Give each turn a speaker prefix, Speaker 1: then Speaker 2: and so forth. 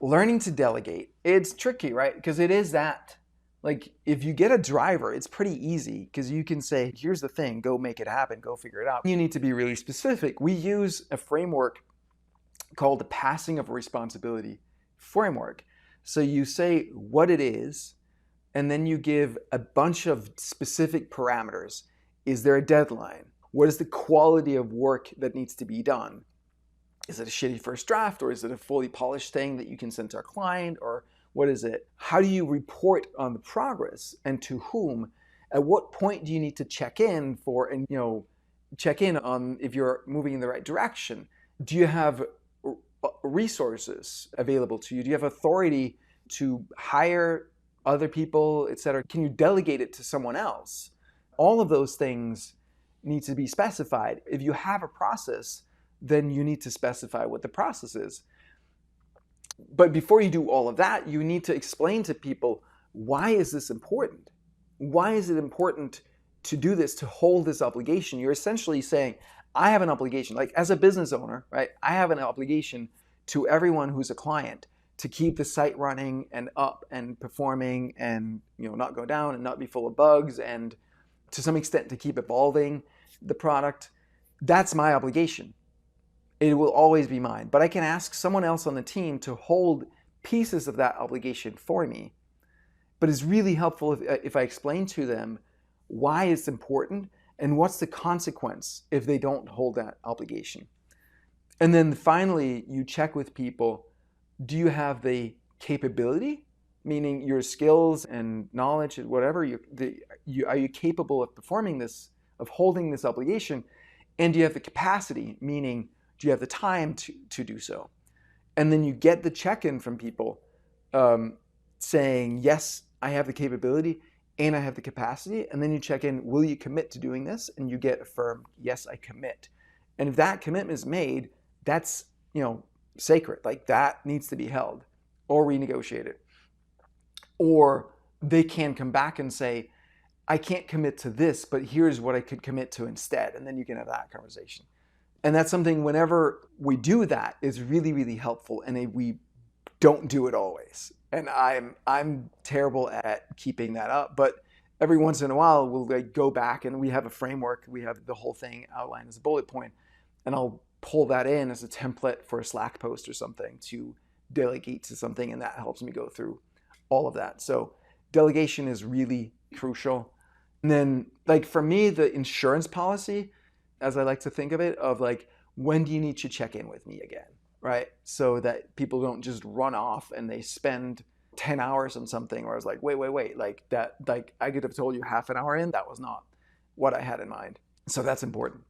Speaker 1: Learning to delegate, it's tricky, right? Because it is that. Like, if you get a driver, it's pretty easy because you can say, here's the thing, go make it happen, go figure it out. You need to be really specific. We use a framework called the passing of responsibility framework. So you say what it is, and then you give a bunch of specific parameters. Is there a deadline? What is the quality of work that needs to be done? Is it a shitty first draft, or is it a fully polished thing that you can send to our client, or what is it? How do you report on the progress, and to whom? At what point do you need to check in for, and check in on if you're moving in the right direction? Do you have resources available to you? Do you have authority to hire other people, etc.? Can you delegate it to someone else? All of those things need to be specified. If you have a process, then you need to specify what the process is. But before you do all of that, you need to explain to people, why is this important? Why is it important to do this, to hold this obligation? You're essentially saying, I have an obligation. Like, as a business owner, right? I have an obligation to everyone who's a client to keep the site running and up and performing and not go down and not be full of bugs, and to some extent to keep evolving the product. That's my obligation. It will always be mine. But I can ask someone else on the team to hold pieces of that obligation for me. But it's really helpful if I explain to them why it's important and what's the consequence if they don't hold that obligation. And then finally, you check with people, do you have the capability, meaning your skills and knowledge and whatever, are you capable of performing this, of holding this obligation? And do you have the capacity, meaning do you have the time to do so? And then you get the check-in from people saying, yes, I have the capability and I have the capacity. And then you check in, will you commit to doing this? And you get affirmed, yes, I commit. And if that commitment is made, that's sacred. Like, that needs to be held or renegotiated. Or they can come back and say, I can't commit to this, but here's what I could commit to instead. And then you can have that conversation. And that's something, whenever we do that, is really, really helpful. And we don't do it always. And I'm terrible at keeping that up. But every once in a while, we'll go back and we have a framework. We have the whole thing outlined as a bullet point. And I'll pull that in as a template for a Slack post or something to delegate to something. And that helps me go through all of that. So delegation is really crucial. And then, like, for me, the insurance policy, as I like to think of it, of like, when do you need to check in with me again, right? So that people don't just run off and they spend 10 hours on something where I was like, wait, like that, like I could have told you half an hour in, that was not what I had in mind. So that's important.